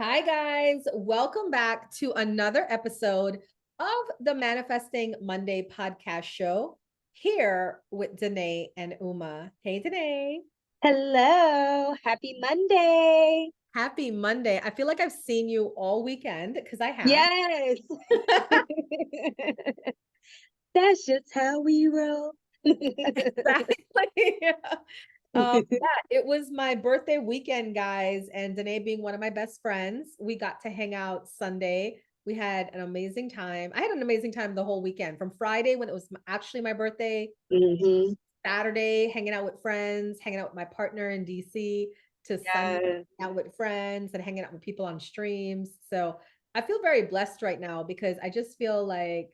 Hi, guys. Welcome back to another episode of the Manifesting Monday podcast show here with Danae and Uma. Hey, Danae. Hello, happy Monday. Happy Monday. I feel like I've seen you all weekend because I have. Yes. That's just how we roll. Exactly. It was my birthday weekend, guys, and Danae being one of my best friends, we got to hang out Sunday. We had an amazing time. I had an amazing time the whole weekend, from Friday when it was actually my birthday, hmm Saturday hanging out with friends, hanging out with my partner in DC, to Sunday Yes. hanging out with friends and hanging out with people on streams. So I feel very blessed right now because I just feel like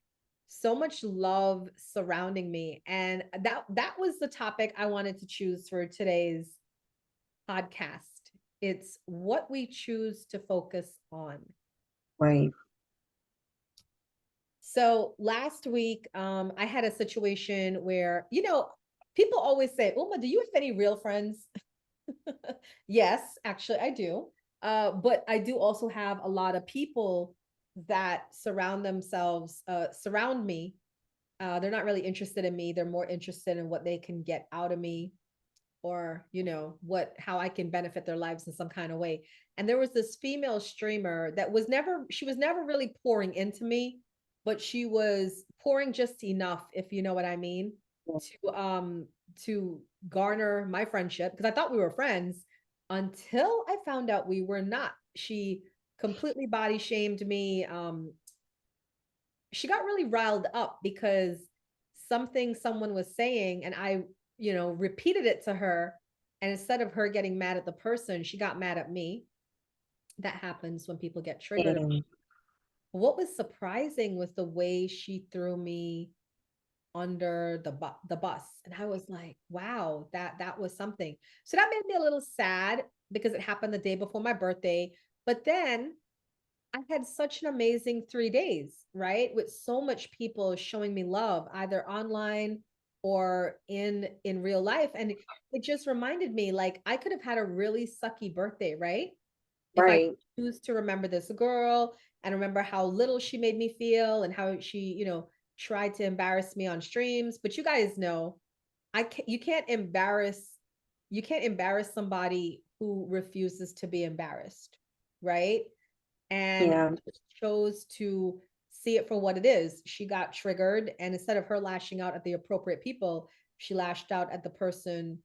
so much love surrounding me. And that was the topic I wanted to choose for today's podcast. It's what we choose to focus on. Right. So last week, I had a situation where, people always say, Uma, do you have any real friends? Yes, actually, I do. But I do also have a lot of people that surround me. They're not really interested in me. They're more interested in what they can get out of me, or how I can benefit their lives in some kind of way. And there was this female streamer that she was never really pouring into me, but she was pouring just enough, if you know what I mean, to garner my friendship, because I thought we were friends until I found out we were not. She completely body shamed me. She got really riled up because something someone was saying, and I repeated it to her, and instead of her getting mad at the person, she got mad at me. That happens when people get triggered. Mm. What was surprising was the way she threw me under the bus, and I was like, wow, that was something. So that made me a little sad because it happened the day before my birthday. But then I had such an amazing 3 days, right? With so much people showing me love, either online or in real life. And it just reminded me, like, I could have had a really sucky birthday, right? If I Right. choose to remember this girl and remember how little she made me feel and how she, tried to embarrass me on streams. But you guys know, you can't embarrass somebody who refuses to be embarrassed, right? And Yeah. I chose to see it for what it is. She got triggered, and instead of her lashing out at the appropriate people, she lashed out at the person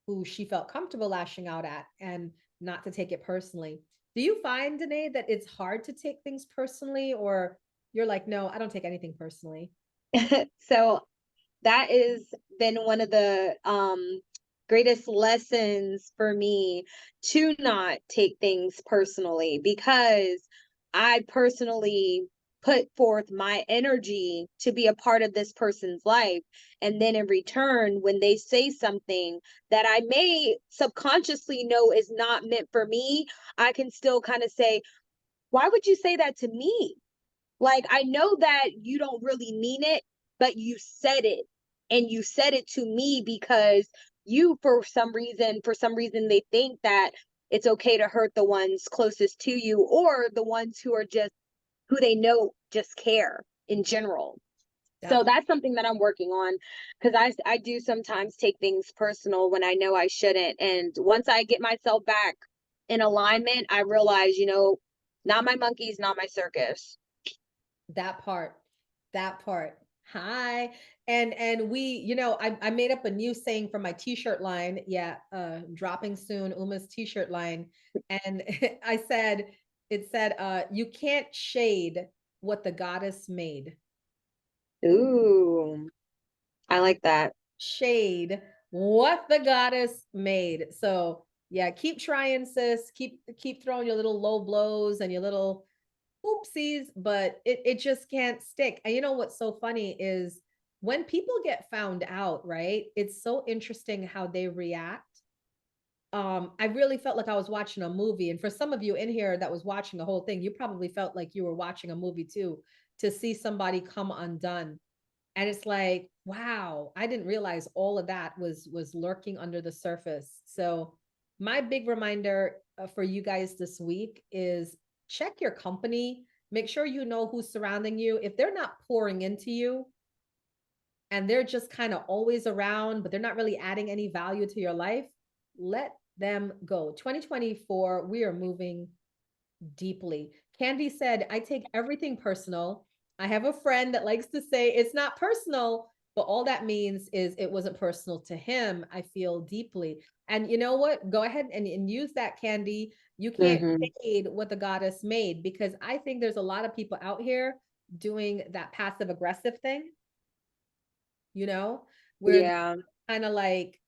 who she felt comfortable lashing out at, and not to take it personally. Do you find, Danae, that it's hard to take things personally, or you're like, no, I don't take anything personally? So that has been one of the greatest lessons for me, to not take things personally, because I personally put forth my energy to be a part of this person's life. And then in return, when they say something that I may subconsciously know is not meant for me, I can still kind of say, why would you say that to me? Like, I know that you don't really mean it, but you said it. And you said it to me because you, for some reason, they think that it's okay to hurt the ones closest to you, or the ones who are just, who they know just care in general. So Yep. that's something that I'm working on, because I do sometimes take things personal when I know I shouldn't. And once I get myself back in alignment, I realize, not my monkeys, not my circus. That part, that part. Hi. And we, I made up a new saying for my t-shirt line. Yeah, dropping soon, Uma's t-shirt line. And it said, you can't shade what the goddess made. Ooh, I like that. Shade what the goddess made. So yeah, keep trying, sis. Keep throwing your little low blows and your little oopsies, but it just can't stick. And you know what's so funny is when people get found out, right? It's so interesting how they react. I really felt like I was watching a movie. And for some of you in here that was watching the whole thing, you probably felt like you were watching a movie too, to see somebody come undone. And it's like, wow, I didn't realize all of that was lurking under the surface. So my big reminder for you guys this week is check your company, make sure you know who's surrounding you. If they're not pouring into you and they're just kind of always around, but they're not really adding any value to your life, let them go. 2024, we are moving deeply. Candy said, I take everything personal. I have a friend that likes to say it's not personal, but all that means is it wasn't personal to him. I feel deeply. And you know what? Go ahead and use that, Candy. You can't fade what the goddess made, because I think there's a lot of people out here doing that passive aggressive thing, where Yeah. kind of like,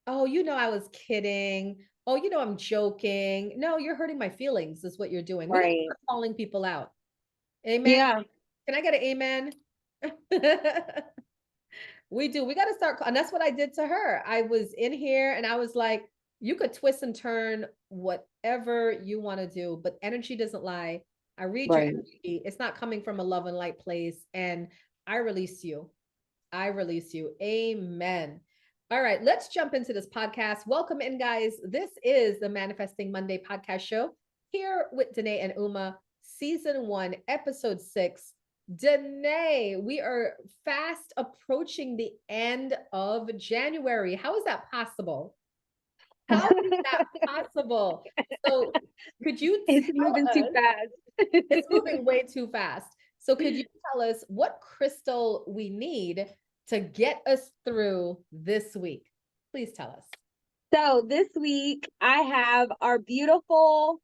oh, I was kidding. Oh, I'm joking. No, you're hurting my feelings is what you're doing. We got to Right. start calling people out. Amen. Yeah. Can I get an amen? We do. We got to start. And that's what I did to her. I was in here and I was like, you could twist and turn whatever you want to do, but energy doesn't lie. I read your Right. energy. It's not coming from a love and light place. And I release you. I release you. Amen. All right, let's jump into this podcast. Welcome in, guys. This is the Manifesting Monday podcast show here with Dannea and Uma, season 1, episode 6. Dannea, we are fast approaching the end of January. How is that possible? How is that possible? So, could you It's tell moving too us? fast. It's moving way too fast. So, could you tell us what crystal we need to get us through this week? Please tell us. So this week I have our beautiful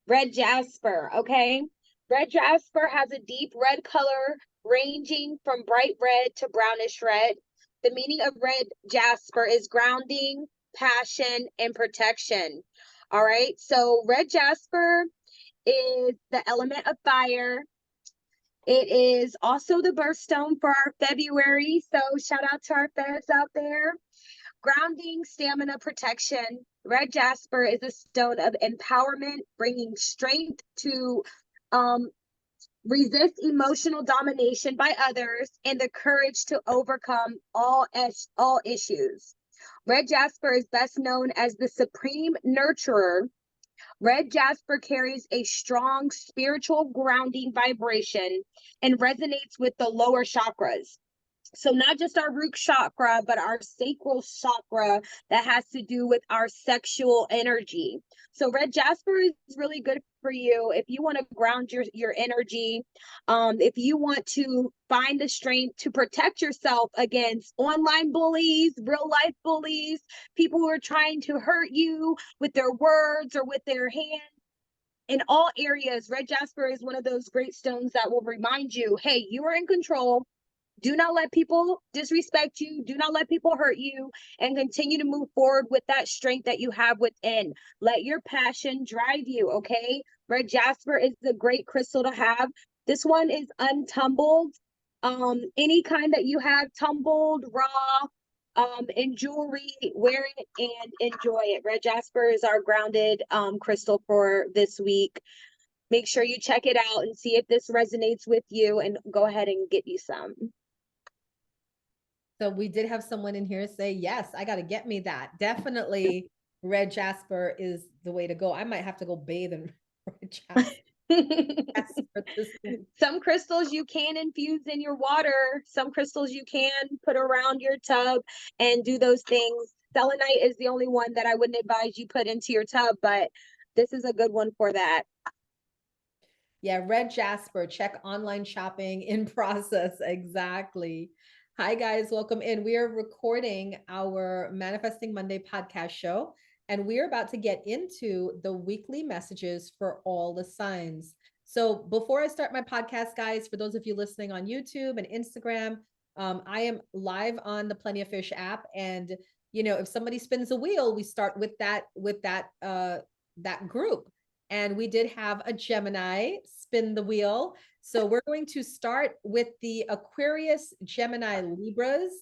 red jasper. Okay. Red jasper has a deep red color ranging from bright red to brownish red. The meaning of red jasper is grounding, passion, and protection. All right. So red jasper is the element of fire. It is also the birthstone for our February. So shout out to our fans out there. Grounding, stamina, protection. Red jasper is a stone of empowerment, bringing strength to resist emotional domination by others and the courage to overcome all issues. Red jasper is best known as the supreme nurturer. Red jasper carries a strong spiritual grounding vibration and resonates with the lower chakras. So not just our root chakra, but our sacral chakra that has to do with our sexual energy. So red jasper is really good for you if you want to ground your energy, if you want to find the strength to protect yourself against online bullies, real life bullies, people who are trying to hurt you with their words or with their hands. In all areas, red jasper is one of those great stones that will remind you, hey, you are in control. Do not let people disrespect you. Do not let people hurt you, and continue to move forward with that strength that you have within. Let your passion drive you, okay? Red jasper is a great crystal to have. This one is untumbled. Any kind that you have tumbled, raw, in jewelry, wear it and enjoy it. Red jasper is our grounded crystal for this week. Make sure you check it out and see if this resonates with you, and go ahead and get you some. So we did have someone in here say, yes, I got to get me that. Definitely red jasper is the way to go. I might have to go bathe in red jasper. Some crystals you can infuse in your water. Some crystals you can put around your tub and do those things. Selenite is the only one that I wouldn't advise you put into your tub, but this is a good one for that. Yeah, red jasper, check online shopping in process. Exactly. Hi, guys. Welcome in. We are recording our Manifesting Monday podcast show, and we're about to get into the weekly messages for all the signs. So before I start my podcast, guys, for those of you listening on YouTube and Instagram, I am live on the Plenty of Fish app. And, if somebody spins a wheel, we start with that group. And we did have a Gemini spin the wheel. So we're going to start with the Aquarius, Gemini, Libras.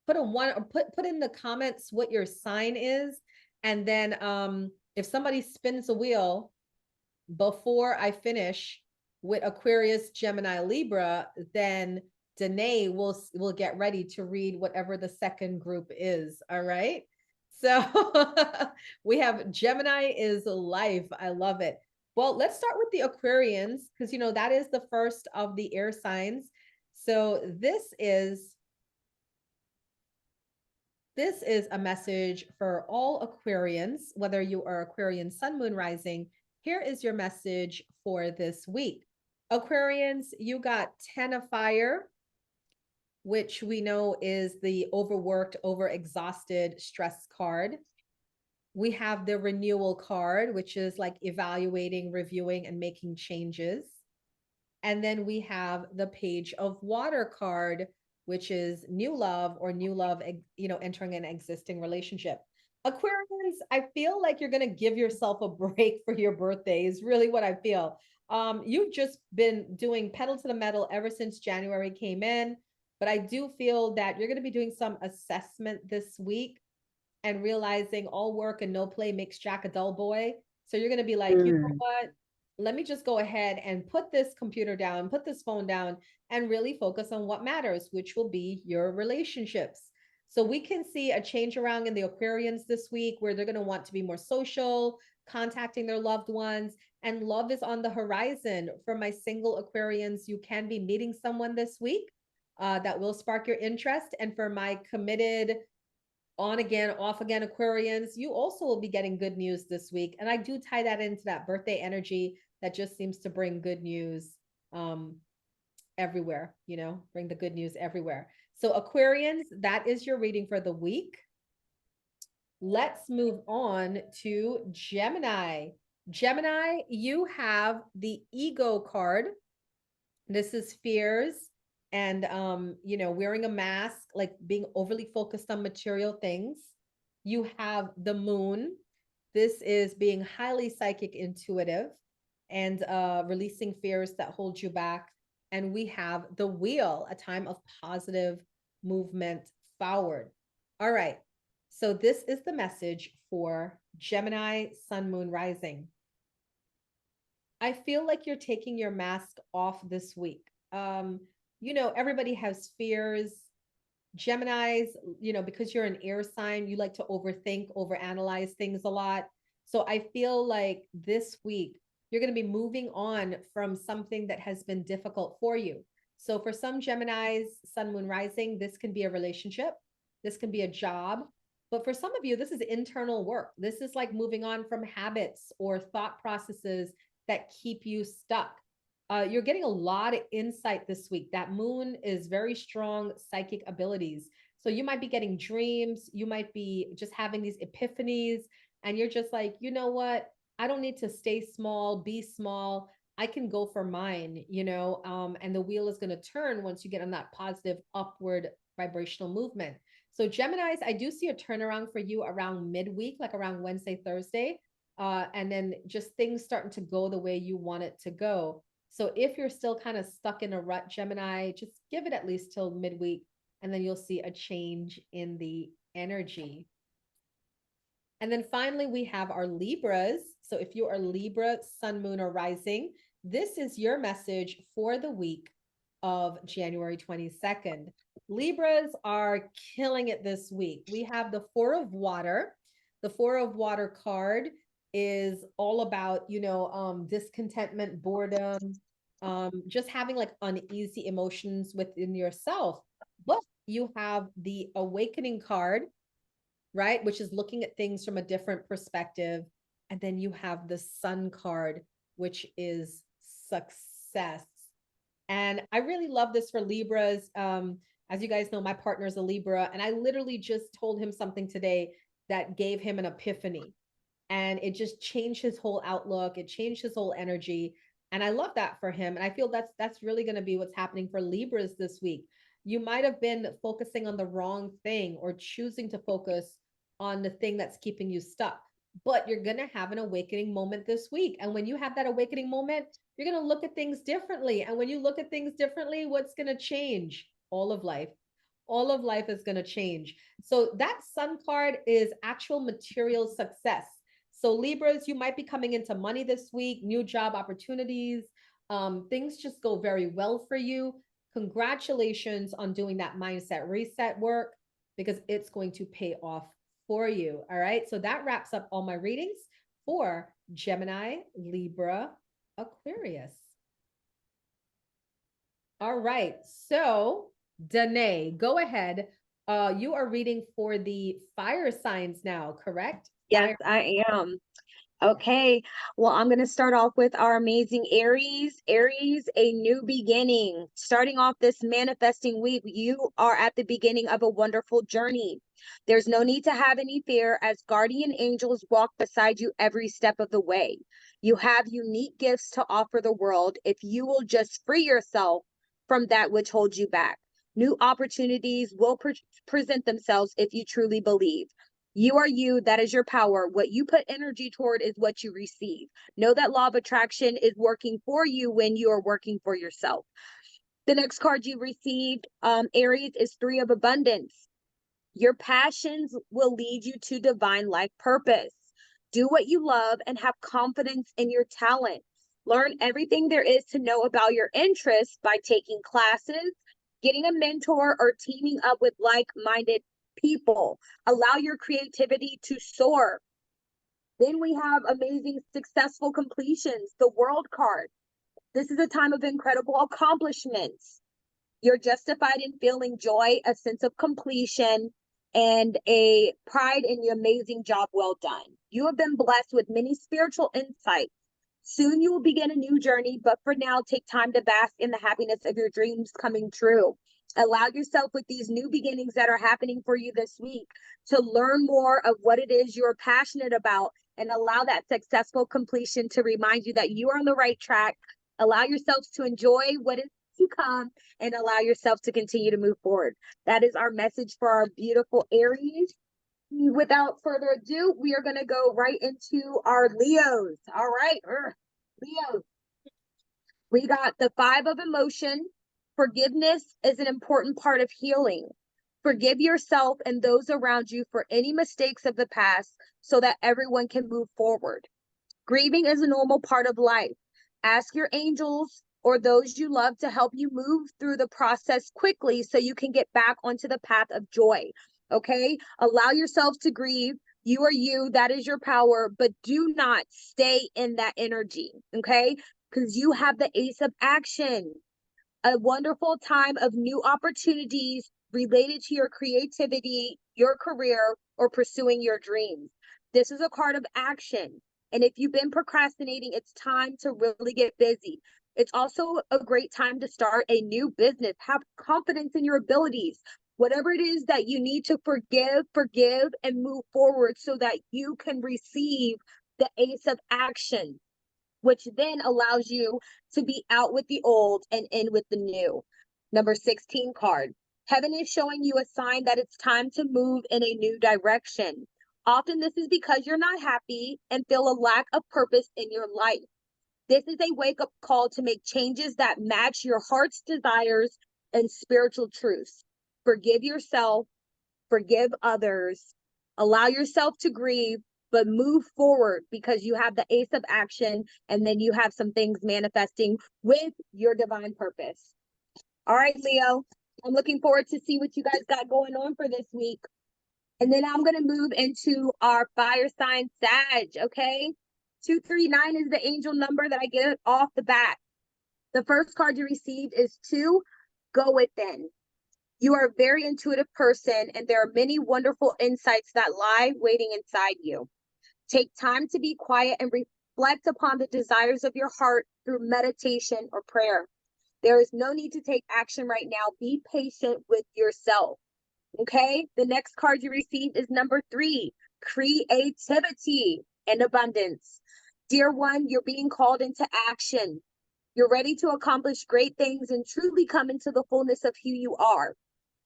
Put in the comments what your sign is. And then if somebody spins a wheel before I finish with Aquarius, Gemini, Libra, then Dannea will get ready to read whatever the second group is. All right. So we have Gemini is life. I love it. Well, let's start with the Aquarians, because, you know, that is the first of the air signs. So this is a message for all Aquarians, whether you are Aquarian sun, moon, rising. Here is your message for this week. Aquarians, you got 10 of fire, which we know is the overworked, overexhausted stress card. We have the renewal card, which is like evaluating, reviewing, and making changes. And then we have the page of water card, which is new love, or new love, you know, entering an existing relationship. Aquarians, I feel like you're going to give yourself a break for your birthday is really what I feel. You've just been doing pedal to the metal ever since January came in, but I do feel that you're going to be doing some assessment this week and realizing all work and no play makes Jack a dull boy. So you're going to be like, you know what? Let me just go ahead and put this computer down, put this phone down, and really focus on what matters, which will be your relationships. So we can see a change around in the Aquarians this week where they're going to want to be more social, contacting their loved ones, and love is on the horizon. For my single Aquarians, you can be meeting someone this week that will spark your interest. And for my committed, on again, off again Aquarians, you also will be getting good news this week. And I do tie that into that birthday energy that just seems to bring good news everywhere, you know, bring the good news everywhere. So Aquarians, that is your reading for the week. Let's move on to Gemini. Gemini, you have the ego card. This is fears and you know, wearing a mask, like being overly focused on material things. You have the moon. This is being highly psychic, intuitive, and releasing fears that hold you back. And we have the wheel, a time of positive movement forward. All right. So this is the message for Gemini, sun, moon, rising. I feel like you're taking your mask off this week. You know, everybody has fears. Geminis, you know, because you're an air sign, you like to overthink, overanalyze things a lot. So I feel like this week you're going to be moving on from something that has been difficult for you. So for some Geminis, sun, moon, rising, this can be a relationship. This can be a job. But for some of you, this is internal work. This is like moving on from habits or thought processes that keep you stuck. You're getting a lot of insight this week. That moon is very strong psychic abilities. So you might be getting dreams. You might be just having these epiphanies, and you're just like, you know what? I don't need to stay small, be small. I can go for mine, you know, and the wheel is going to turn once you get on that positive upward vibrational movement. So Geminis, I do see a turnaround for you around midweek, like around Wednesday, Thursday, and then just things starting to go the way you want it to go. So if you're still kind of stuck in a rut, Gemini, just give it at least till midweek, and then you'll see a change in the energy. And then finally, we have our Libras. So if you are Libra, sun, moon, or rising, this is your message for the week of January 22nd. Libras are killing it this week. We have the Four of Water. The Four of Water card is all about, you know, discontentment, boredom, just having like uneasy emotions within yourself. But you have the Awakening card, right? Which is looking at things from a different perspective. And then you have the Sun card, which is success. And I really love this for Libras. As you guys know, my partner is a Libra, and I literally just told him something today that gave him an epiphany. And it just changed his whole outlook. It changed his whole energy. And I love that for him. And I feel that's really going to be what's happening for Libras this week. You might have been focusing on the wrong thing or choosing to focus on the thing that's keeping you stuck. But you're going to have an awakening moment this week. And when you have that awakening moment, you're going to look at things differently. And when you look at things differently, what's going to change? All of life. All of life is going to change. So that Sun card is actual material success. So Libras, you might be coming into money this week, new job opportunities. Things just go very well for you. Congratulations on doing that mindset reset work, because it's going to pay off for you. All right. So that wraps up all my readings for Gemini, Libra, Aquarius. All right. So, Danae, go ahead. You are reading for the fire signs now, correct? Yes, I am. Okay, well, I'm going to start off with our amazing Aries. Aries, a new beginning. Starting off this manifesting week, you are at the beginning of a wonderful journey. There's no need to have any fear as guardian angels walk beside you every step of the way. You have unique gifts to offer the world if you will just free yourself from that which holds you back. New opportunities will present themselves if you truly believe. You are you. That is your power. What you put energy toward is what you receive. Know that law of attraction is working for you when you are working for yourself. The next card you received, Aries, is Three of Abundance. Your passions will lead you to divine life purpose. Do what you love and have confidence in your talent. Learn everything there is to know about your interests by taking classes, getting a mentor, or teaming up with like-minded people. Allow your creativity to soar. Then we have amazing successful completions, the World card. This is a time of incredible accomplishments. You're justified in feeling joy, a sense of completion, and a pride in your amazing job well done. You have been blessed with many spiritual insights. Soon you will begin a new journey, but for now, take time to bask in the happiness of your dreams coming true. Allow yourself with these new beginnings that are happening for you this week to learn more of what it is you're passionate about and allow that successful completion to remind you that you are on the right track. Allow yourselves to enjoy what is to come and allow yourself to continue to move forward. That is our message for our beautiful Aries. Without further ado, we are going to go right into our Leos. All right, Leos. We got the Five of Emotion. Forgiveness is an important part of healing. Forgive yourself and those around you for any mistakes of the past so that everyone can move forward. Grieving is a normal part of life. Ask your angels or those you love to help you move through the process quickly so you can get back onto the path of joy. Okay? Allow yourself to grieve. You are you. That is your power. But do not stay in that energy. Okay? Because you have the Ace of Action. A wonderful time of new opportunities related to your creativity, your career, or pursuing your dreams. This is a card of action. And if you've been procrastinating, it's time to really get busy. It's also a great time to start a new business. Have confidence in your abilities. Whatever it is that you need to forgive, and move forward so that you can receive the Ace of Action, which then allows you to be out with the old and in with the new. Number 16 card. Heaven is showing you a sign that it's time to move in a new direction. Often this is because you're not happy and feel a lack of purpose in your life. This is a wake-up call to make changes that match your heart's desires and spiritual truths. Forgive yourself, forgive others, allow yourself to grieve, but move forward because you have the Ace of Action and then you have some things manifesting with your divine purpose. All right, Leo, I'm looking forward to see what you guys got going on for this week. And then I'm going to move into our fire sign Sag, okay? 239 is the angel number that I get off the bat. The first card you received is 2, Go Within. You are a very intuitive person, and there are many wonderful insights that lie waiting inside you. Take time to be quiet and reflect upon the desires of your heart through meditation or prayer. There is no need to take action right now. Be patient with yourself. Okay? The next card you received is number 3, Creativity and Abundance. Dear one, you're being called into action. You're ready to accomplish great things and truly come into the fullness of who you are.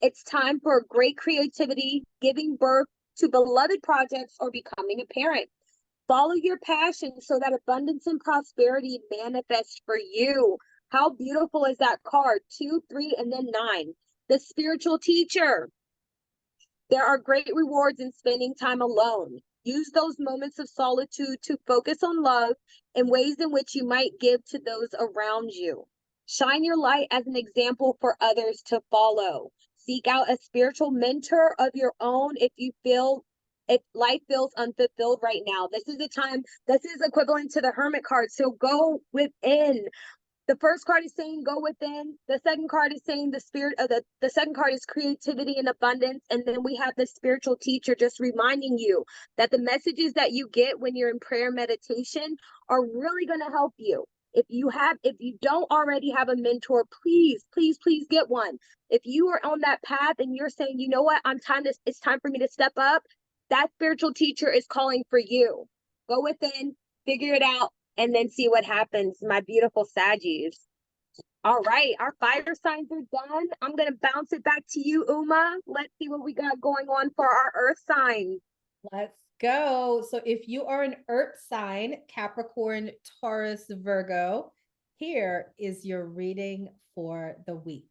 It's time for great creativity, giving birth to beloved projects, or becoming a parent. Follow your passion so that abundance and prosperity manifest for you. How beautiful is that card? 2, 3, and then 9. The spiritual teacher. There are great rewards in spending time alone. Use those moments of solitude to focus on love and ways in which you might give to those around you. Shine your light as an example for others to follow. Seek out a spiritual mentor of your own if you feel if life feels unfulfilled right now, this is the time. This is equivalent to the Hermit card. So go within. The first card is saying go within. The second card is saying the spirit of the second card is creativity and abundance. And then we have the spiritual teacher just reminding you that the messages that you get when you're in prayer meditation are really going to help you. If you don't already have a mentor, please, please, please get one. If you are on that path and you're saying, you know what, it's time for me to step up, that spiritual teacher is calling for you. Go within, figure it out, and then see what happens, my beautiful Saggies. All right, our fire signs are done. I'm going to bounce it back to you, Uma. Let's see what we got going on for our earth signs. Let's go. So if you are an earth sign, Capricorn, Taurus, Virgo, here is your reading for the week.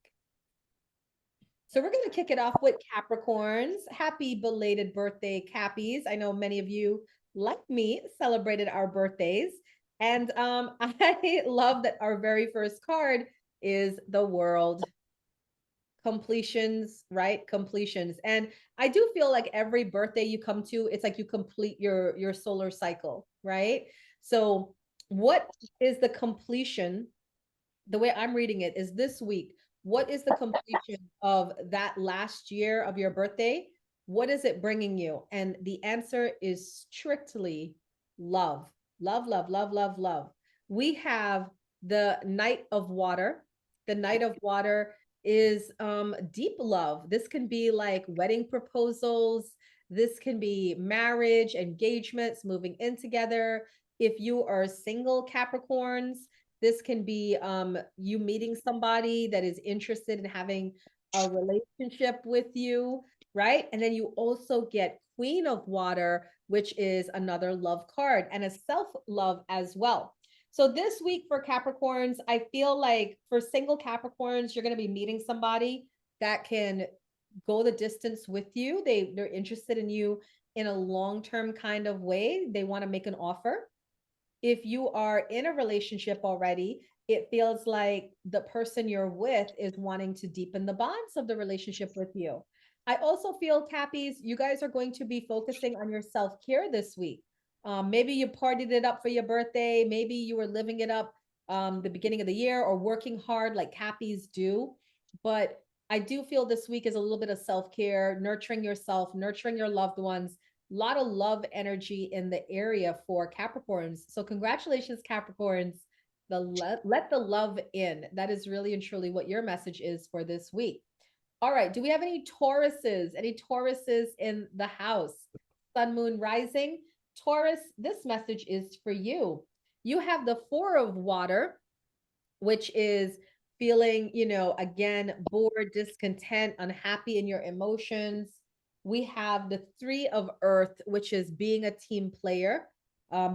So we're going to kick it off with Capricorns. Happy belated birthday, Cappies. I know many of you, like me, celebrated our birthdays. And I love that our very first card is the World. Completions, right? Completions. And I do feel like every birthday you come to, it's like you complete your solar cycle, right? So what is the completion? The way I'm reading it is this week. What is the completion of that last year of your birthday? What is it bringing you? And the answer is strictly love. Love, love, love, love, love. We have the Knight of Water. The Knight of Water is deep love. This can be like wedding proposals. This can be marriage, engagements, moving in together. If you are single Capricorns, this can be you meeting somebody that is interested in having a relationship with you, right? And then you also get Queen of Water, which is another love card and a self-love as well. So this week for Capricorns, I feel like for single Capricorns, you're going to be meeting somebody that can go the distance with you. They're interested in you in a long-term kind of way. They want to make an offer. If you are in a relationship already, it feels like the person you're with is wanting to deepen the bonds of the relationship with you. I also feel, Cappies, you guys are going to be focusing on your self-care this week. Maybe you partied it up for your birthday. Maybe you were living it up the beginning of the year or working hard like Cappies do. But I do feel this week is a little bit of self-care, nurturing yourself, nurturing your loved ones. A lot of love energy in the area for Capricorns. So congratulations, Capricorns. Let the love in. That is really and truly what your message is for this week. All right. Do we have any Tauruses? Any Tauruses in the house? Sun, Moon, Rising. Taurus, this message is for you. You have the Four of Water, which is feeling, again, bored, discontent, unhappy in your emotions. We have the Three of Earth, which is being a team player,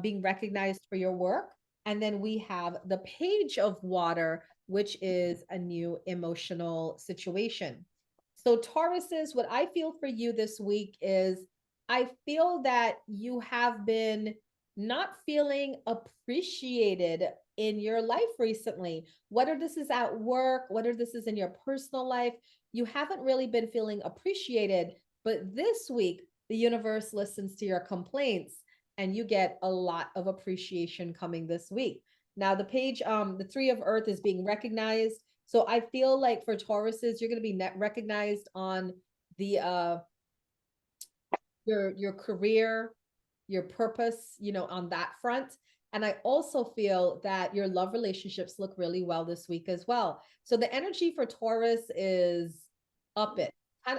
being recognized for your work. And then we have the Page of Water, which is a new emotional situation. So Tauruses, what I feel for you this week is I feel that you have been not feeling appreciated in your life recently, whether this is at work, whether this is in your personal life, you haven't really been feeling appreciated. But this week, the universe listens to your complaints and you get a lot of appreciation coming this week. Now, the page, the Three of Earth is being recognized. So I feel like for Tauruses, you're going to be recognized on the your career, your purpose, on that front. And I also feel that your love relationships look really well this week as well. So the energy for Taurus is up it.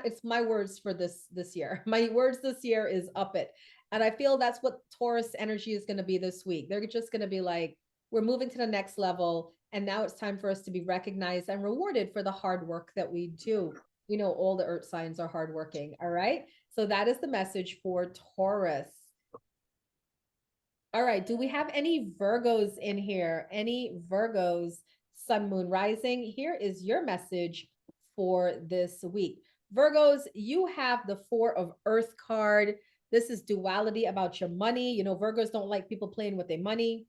It's my words for this year. My words this year is up it. And I feel that's what Taurus energy is going to be this week. They're just going to be like, we're moving to the next level. And now it's time for us to be recognized and rewarded for the hard work that we do. All the earth signs are hardworking. All right. So that is the message for Taurus. All right. Do we have any Virgos in here? Any Virgos, Sun, Moon, Rising? Here is your message for this week. Virgos, you have the Four of Earth card. This is duality about your money. Virgos don't like people playing with their money.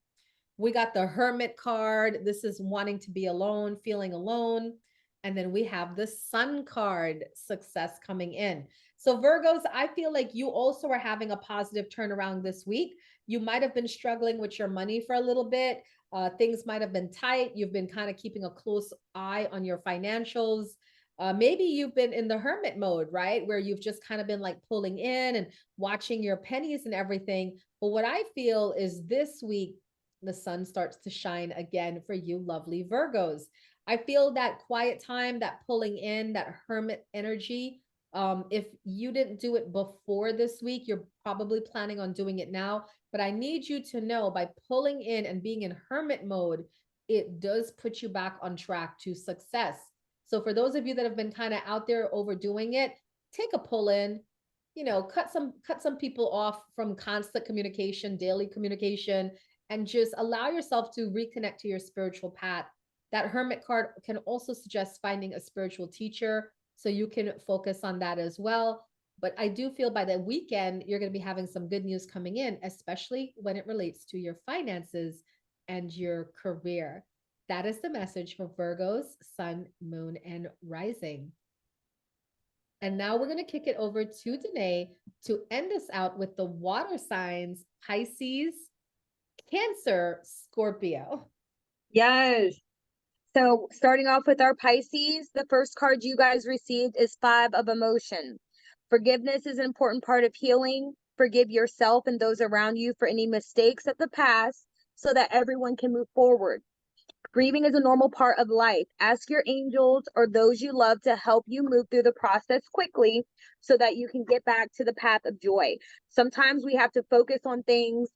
We got the Hermit card. This is wanting to be alone, feeling alone. And then we have the Sun card, success coming in. So, Virgos, I feel like you also are having a positive turnaround this week. You might have been struggling with your money for a little bit. Things might have been tight. You've been kind of keeping a close eye on your financials. Maybe you've been in the hermit mode, right? Where you've just kind of been like pulling in and watching your pennies and everything. But what I feel is this week, the sun starts to shine again for you, lovely Virgos. I feel that quiet time, that pulling in, that hermit energy. If you didn't do it before this week, you're probably planning on doing it now. But I need you to know by pulling in and being in hermit mode, it does put you back on track to success. So for those of you that have been kind of out there overdoing it, take a pull in, cut some people off from constant communication, daily communication, and just allow yourself to reconnect to your spiritual path. That hermit card can also suggest finding a spiritual teacher so you can focus on that as well. But I do feel by the weekend, you're going to be having some good news coming in, especially when it relates to your finances and your career. That is the message for Virgos, Sun, Moon, and Rising. And now we're going to kick it over to Danae to end us out with the water signs, Pisces, Cancer, Scorpio. Yes. So starting off with our Pisces, the first card you guys received is Five of Emotion. Forgiveness is an important part of healing. Forgive yourself and those around you for any mistakes of the past so that everyone can move forward. Grieving is a normal part of life. Ask your angels or those you love to help you move through the process quickly so that you can get back to the path of joy. Sometimes we have to focus on things.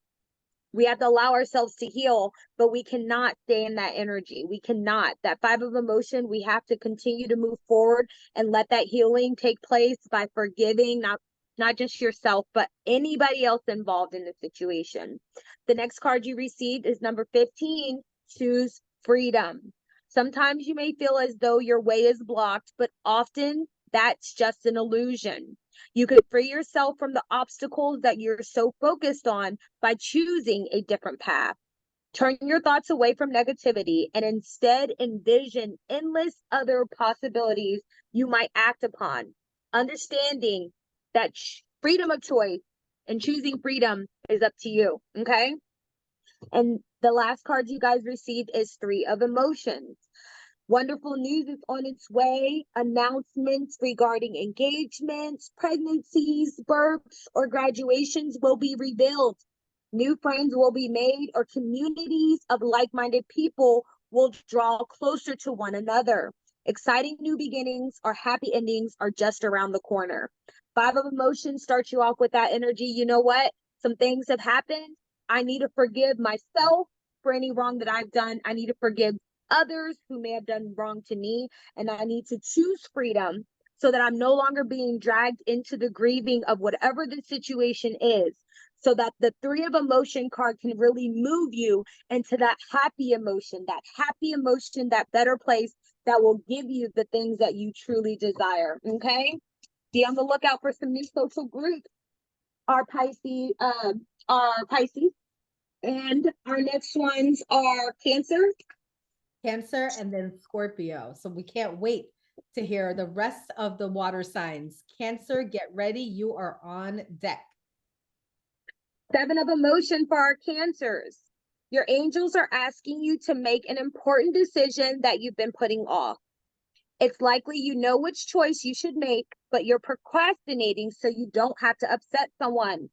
We have to allow ourselves to heal, but we cannot stay in that energy. We cannot. That Five of Emotion, we have to continue to move forward and let that healing take place by forgiving, not just yourself, but anybody else involved in the situation. The next card you received is number 15, choose freedom. Sometimes you may feel as though your way is blocked, but often that's just an illusion. You could free yourself from the obstacles that you're so focused on by choosing a different path. Turn your thoughts away from negativity and instead envision endless other possibilities you might act upon. Understanding that freedom of choice and choosing freedom is up to you. Okay. And the last card you guys received is Three of Emotions. Wonderful news is on its way. Announcements regarding engagements, pregnancies, births, or graduations will be revealed. New friends will be made, or communities of like-minded people will draw closer to one another. Exciting new beginnings or happy endings are just around the corner. Five of Emotions starts you off with that energy. You know what? Some things have happened. I need to forgive myself for any wrong that I've done. I need to forgive others who may have done wrong to me, and I need to choose freedom so that I'm no longer being dragged into the grieving of whatever the situation is, so that the Three of Emotion card can really move you into that happy emotion, that better place that will give you the things that you truly desire. Okay, be on the lookout for some new social groups. Our Pisces, and our next ones are Cancer, and then Scorpio. So we can't wait to hear the rest of the water signs. Cancer, get ready. You are on deck. Seven of Emotion for our Cancers. Your angels are asking you to make an important decision that you've been putting off. It's likely you know which choice you should make, but you're procrastinating so you don't have to upset someone.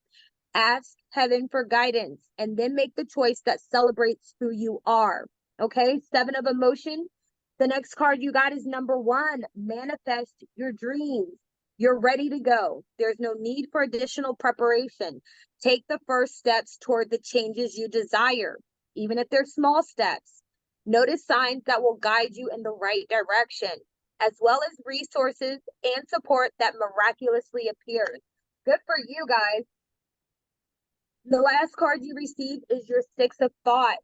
Ask heaven for guidance and then make the choice that celebrates who you are. Okay, Seven of Emotion. The next card you got is number 1, manifest your dreams. You're ready to go. There's no need for additional preparation. Take the first steps toward the changes you desire, even if they're small steps. Notice signs that will guide you in the right direction, as well as resources and support that miraculously appears. Good for you guys. The last card you received is your Six of Thoughts.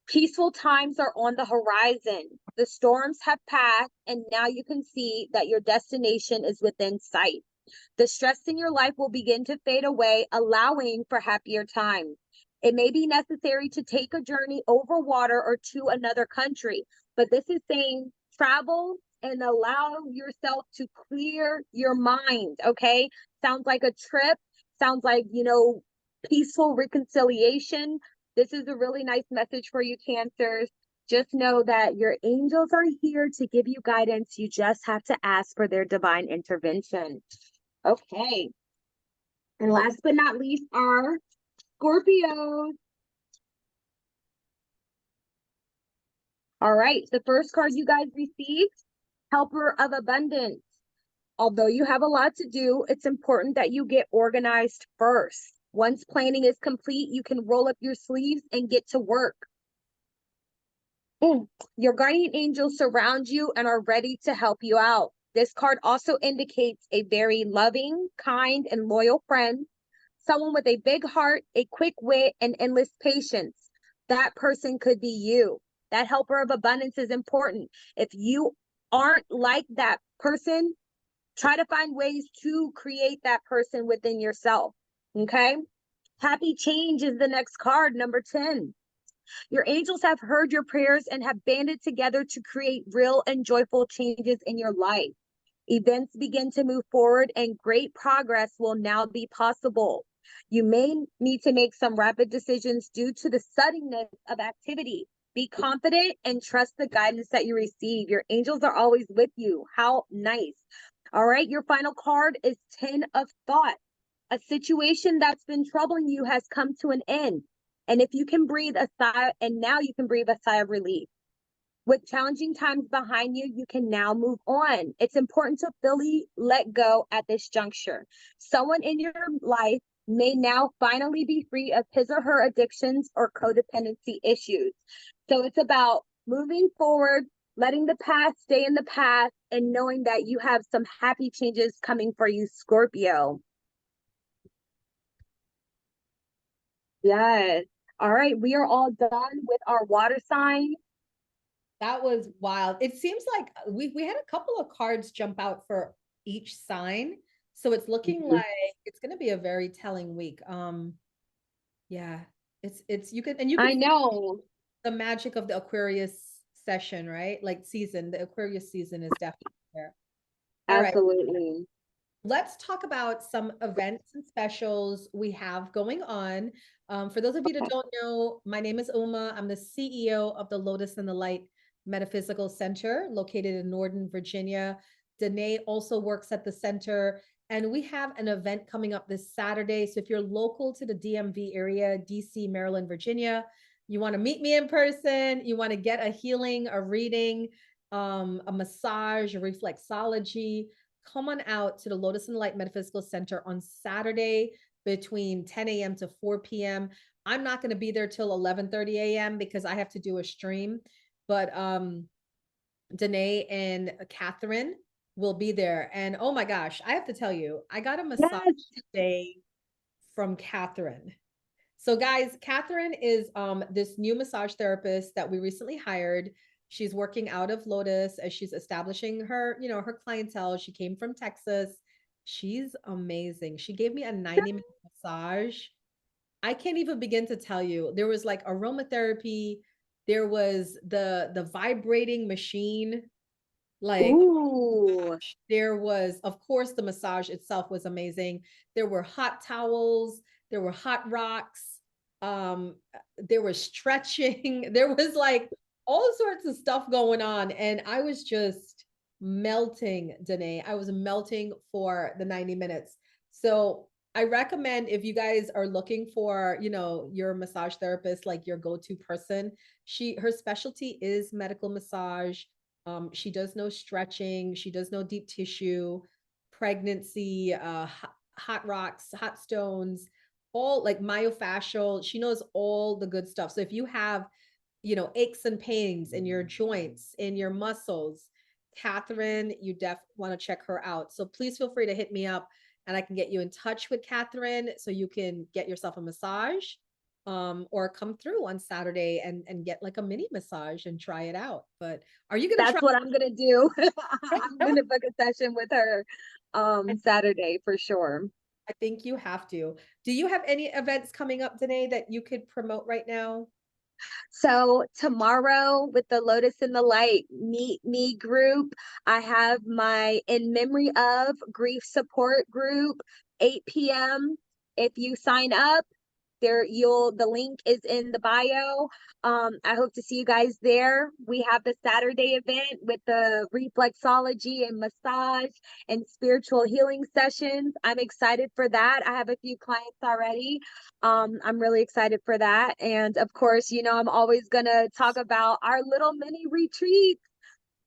Peaceful times are on the horizon. The storms have passed, and now you can see that your destination is within sight. The stress in your life will begin to fade away, allowing for happier times. It may be necessary to take a journey over water or to another country, but this is saying travel and allow yourself to clear your mind. Okay. Sounds like a trip. Sounds like, peaceful reconciliation. This is a really nice message for you, Cancers. Just know that your angels are here to give you guidance. You just have to ask for their divine intervention. Okay. And last but not least are Scorpios. All right. The first card you guys received, Helper of Abundance. Although you have a lot to do, it's important that you get organized first. Once planning is complete, you can roll up your sleeves and get to work. Your guardian angels surround you and are ready to help you out. This card also indicates a very loving, kind, and loyal friend, someone with a big heart, a quick wit, and endless patience. That person could be you. That helper of abundance is important. If you aren't like that person, try to find ways to create that person within yourself. Okay? Happy change is the next card, number 10. Your angels have heard your prayers and have banded together to create real and joyful changes in your life. Events begin to move forward and great progress will now be possible. You may need to make some rapid decisions due to the suddenness of activity. Be confident and trust the guidance that you receive. Your angels are always with you. How nice. All right, your final card is 10 of Thoughts. A situation that's been troubling you has come to an end. And if you can breathe a sigh, and now you can breathe a sigh of relief. With challenging times behind you, you can now move on. It's important to fully let go at this juncture. Someone in your life may now finally be free of his or her addictions or codependency issues. So it's about moving forward, letting the past stay in the past, and knowing that you have some happy changes coming for you, Scorpio. Yes. All right, we are all done with our water sign. That was wild. It seems like we had a couple of cards jump out for each sign. So it's looking like it's going to be a very telling week. Yeah. It's you can I know. the magic of the Aquarius session, right? Like season, the Aquarius season is definitely there. All right. Absolutely. Let's talk about some events and specials we have going on. For those of you that don't know, my name is Uma. I'm the CEO of the Lotus and the Light Metaphysical Center located in Northern Virginia. Danae also works at the center, and we have an event coming up this Saturday. So if you're local to the DMV area, DC, Maryland, Virginia, you want to meet me in person, you want to get a healing, a reading, a massage, a reflexology, come on out to the Lotus and Light Metaphysical Center on Saturday between 10 a.m. to 4 p.m. I'm not going to be there till 11:30 a.m. because I have to do a stream, but Danae and Catherine will be there. And oh my gosh, I have to tell you, I got a massage today from Catherine. So guys, Catherine is this new massage therapist that we recently hired. She's working out of Lotus as she's establishing her, her clientele. She came from Texas. She's amazing. She gave me a 90-minute massage. I can't even begin to tell you. There was like aromatherapy. There was the vibrating machine. Like, Ooh. there was, of course, the massage itself was amazing. There were hot towels. There were hot rocks. There was stretching. There was like all sorts of stuff going on. And I was just melting, Danae. I was melting for the 90 minutes. So I recommend, if you guys are looking for, your massage therapist, like your go-to person, her specialty is medical massage. She does no stretching. She does no deep tissue, pregnancy, hot rocks, hot stones, all like myofascial. She knows all the good stuff. So if you have, aches and pains in your joints, in your muscles, Catherine, you definitely want to check her out. So please feel free to hit me up and I can get you in touch with Catherine so you can get yourself a massage, or come through on Saturday and get like a mini massage and try it out. But are you gonna That's what I'm gonna do. I'm gonna book a session with her Saturday for sure. I think you have to. Do you have any events coming up, Danae, that you could promote right now? So tomorrow with the Lotus in the Light Meet Me group, I have my In Memory of Grief Support group, 8 p.m. If you sign up, the link is in the bio. I hope to see you guys there. We have the Saturday event with the reflexology and massage and spiritual healing sessions. I'm excited for that. I have a few clients already. I'm really excited for that. And of course, I'm always gonna talk about our little mini retreat,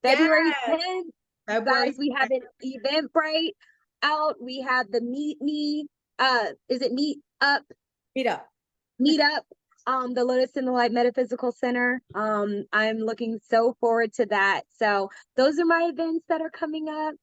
February 10th. February. Guys, we have an Eventbrite out. We have the Meet Me, is it Meet Up? Meetup. The Lotus in the Light Metaphysical Center. I'm looking so forward to that. So those are my events that are coming up.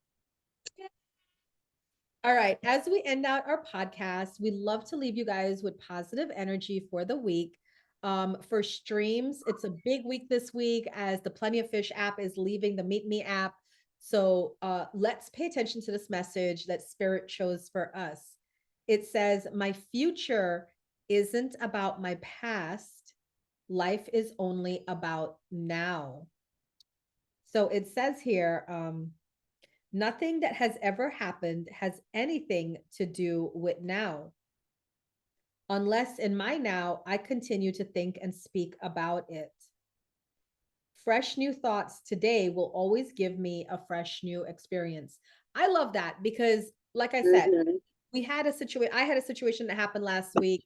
All right. As we end out our podcast, we love to leave you guys with positive energy for the week. For streams, it's a big week this week as the Plenty of Fish app is leaving the Meet Me app. So let's pay attention to this message that Spirit chose for us. It says, my future isn't about my past. Life is only about now. So it says here, nothing that has ever happened has anything to do with now. Unless in my now, I continue to think and speak about it. Fresh new thoughts today will always give me a fresh new experience. I love that because, like I said, I had a situation that happened last week.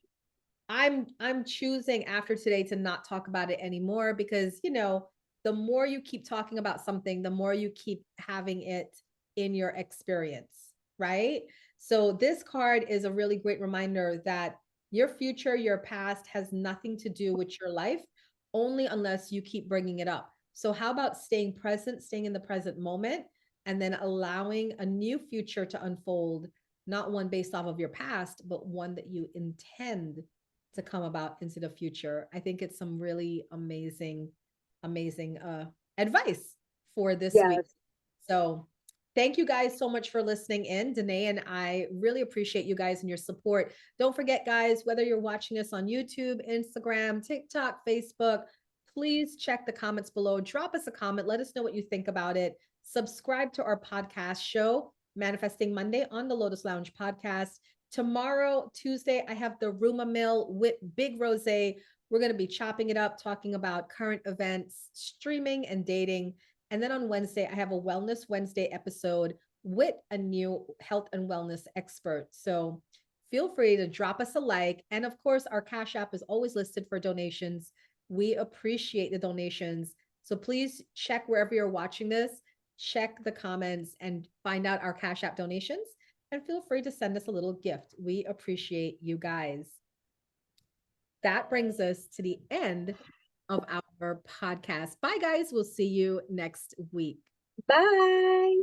I'm choosing after today to not talk about it anymore because, the more you keep talking about something, the more you keep having it in your experience, right? So this card is a really great reminder that your future, your past has nothing to do with your life, only unless you keep bringing it up. So how about staying present, staying in the present moment, and then allowing a new future to unfold, not one based off of your past, but one that you intend to come about into the future. I think it's some really amazing advice for this week. So thank you guys so much for listening in. Danae and I really appreciate you guys and your support. Don't forget, guys, whether you're watching us on YouTube, Instagram, TikTok, Facebook, please check the comments below. Drop us a comment. Let us know what you think about it. Subscribe to our podcast show, Manifesting Monday on the Lotus Lounge podcast. Tomorrow, Tuesday, I have the Rumor Mill with Big Rose. We're going to be chopping it up, talking about current events, streaming, and dating. And then on Wednesday, I have a Wellness Wednesday episode with a new health and wellness expert. So feel free to drop us a like. And of course, our Cash App is always listed for donations. We appreciate the donations. So please check wherever you're watching this, check the comments and find out our Cash App donations. And feel free to send us a little gift. We appreciate you guys. That brings us to the end of our podcast. Bye, guys. We'll see you next week. Bye.